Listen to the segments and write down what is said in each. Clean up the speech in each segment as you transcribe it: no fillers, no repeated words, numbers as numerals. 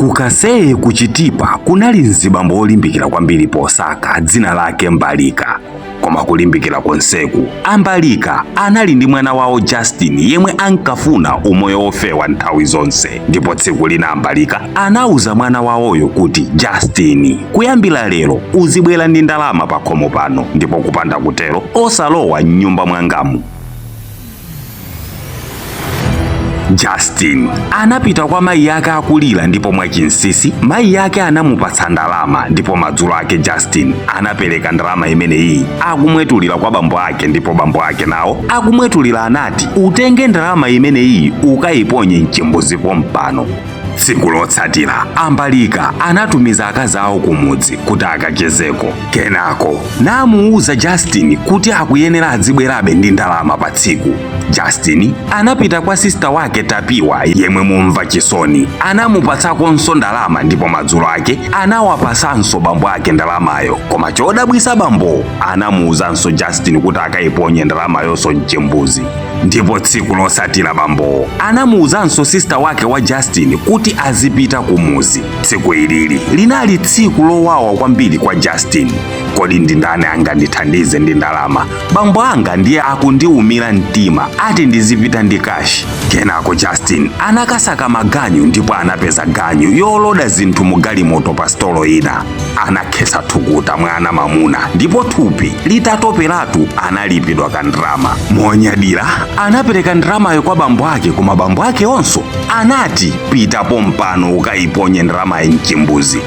Kukaseye kuchitipa kunali mzibambo olimbikira kwambiri posaka dzina lake Mbalika. Koma kulimbikira konseku, Ambalika anali ndi mwana wawo Justin yemwe ankafuna umoyo ofewa nthawi zonse. Ndipo tsiku lina Ambalika anauza mwana wawoyo kuti, Justin, kuyambira lero uzibwera ndi ndalama pa khomo pano, ndipo kupanda kutero osalowa m'nyumba mwangamu. Justin anapita kwa mayi yake akulira, ndipo mwachinsisi mayi yake anamupatsa ndalama. Ndipo madzulo ake Justin anapereka ndalama imeneyi akumwetulira kwa bambo ake, ndipo bambo ake nawo akumwetulira anati, utenge ndalama imeneyi ukayiponye mchimbuzipo mpano. Tsiku lotsatira Ambalika anatumiza akazi awo kumudzi kuti akachezeko. Kenako namuuza Justin kuti akuyenera adzibwerabe ndi ndalama pa tsiku. Justin anapita kwa sista wake Tapiwa yemwe mumva chisoni anamupatsakonso ndalama, ndipo madzulo ake anawapasanso bambo ake ndalamayo. Koma chodabwisa bambo anamuuzanso Justin kuti akayiponye ndalayonso mchimbuzi. Ndipo tsiku lotsatira bambo anamuuzanso sista wake wa Justin kuti azipita kumuzi. Tsiku ilili linali tsiku lowawa kwambiri kwa Justin. Kodi ndi ndani angandithandize ndi ndalama? Bambo anga ndiye akundiumira mtima ati ndizipita ndi kashi. Kenako Justin anakasaka maganyu, ndipo anapeza ganyu yoloda zinthu mu galimoto pa stolo ina. Anakhesa thukuta mwana mamuna, ndipo thupi litatoperatu analipidwa kandrama. Monyadira anapereka ndramayo kwa bambo ake, koma bambo ake onso anati, pita pompano ukayiponye ndramayi mchimbuzi.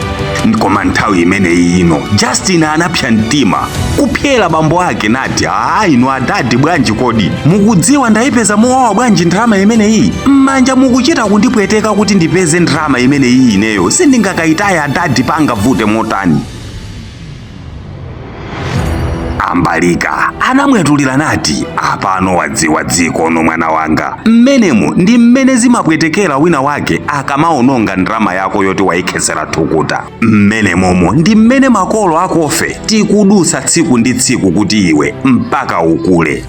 Koma nthawi imeneyi ino Justin anapsa mtima kupyera bambo ake nati, inu adadi bwanji, kodi mukudziwa ndayipeza mowawa bwanji ndrama imeneyi? Mmanja mukuchita kundipweteka kuti ndipeze ndrama imeneyi ineyo sindingakayitaya adadi panga vute motani. Ambalika anamwetulira nati, apano wadziwa dziko no mwana wanga, mmenemu ndi mmene zimapwetekera wina wake akamaononga ndrama yako yoti wayikhesera thukuta. Mmenemomo ndi mmene makolo akofe tikudusa tsiku ndi tsiku kuti iwe mpaka ukule.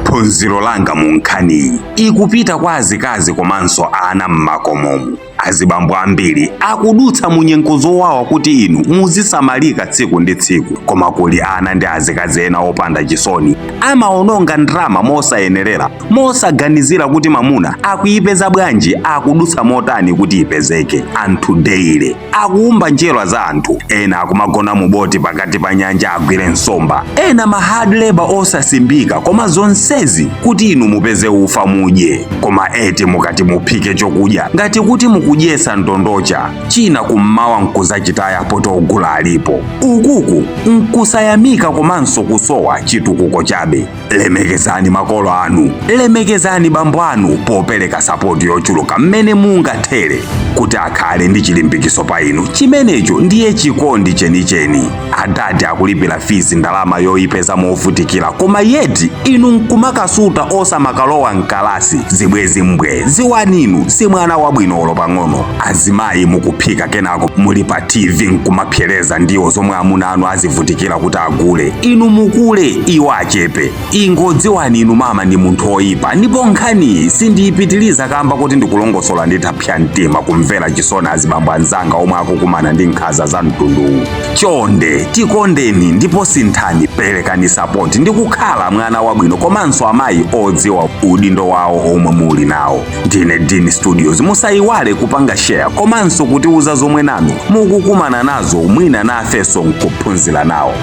Phunziro langa mu nkhaniyi ikupita kwa azikazi komanso ana m'makomomu. Azibambo ambiri akudutsa mu nyengo zowawa kuti inu muzisamalika tsiku ndi tsiku, koma kuli ana ndi azikazi ena opanda chisoni amaononga ndrama mosayenerera, mosaganizira kuti mamuna akuyipeza bwanji, akudutsa motani kuti ipezeke. Anthu deire akuumba njerwa za anthu, ena akumagona mu boti pakati pa nyanja agwire nsomba, ena ma hard labor osasimbika, koma zonsezi kuti inu mupeze ufa mudye. Koma eti mukati muphike chokudya ngati kuti mukudyesa ndondocha, china kummawa nkuzachitaya poto ogula alipo. Ukuku nkusayamika komanso kusowa chitukuko chabe. Lemekezani makolo anu, lemekezani bambo anu popereka sapoti yochuluka mmene mungathere kuti akhale ndi chilimbikiso pa inu. Chimenecho ndiye chikondi chenicheni. Adadi akulipira fizi ndalama yoyipeza movutikira, koma yeti inu nkumakasuta osamakalowa nkalasi. Zibwezi mbwe ziwaninu si mwana wabwinolo pang'ono. Azimayi mukuphika kenako muli pa TV nkumapyereza ndiwo zomwe amuna anu azivutikira kuti agule. Inu mukule iwo achepe. Ingodziwani inu mama ndi munthu oyipa, ndipo nkhaniyi sindiyipitiliza kamba kuti ndikulongosola nditapsa mtima kumvera chisoni azibambo anzanga omwe akukumana ndi nkhanza za mtunduwu. Chonde tikondeni ndipo sinthani, perekani sapoti ndi kukhala mwana wabwino komanso amayi odziwa udindo wawo omwe muli nawo. Ndine Dini Studios, musayiwale kupanga share komanso kutiuza zomwe nanu mukukumana nazo, mwina nafenso nkuphunzira nawo.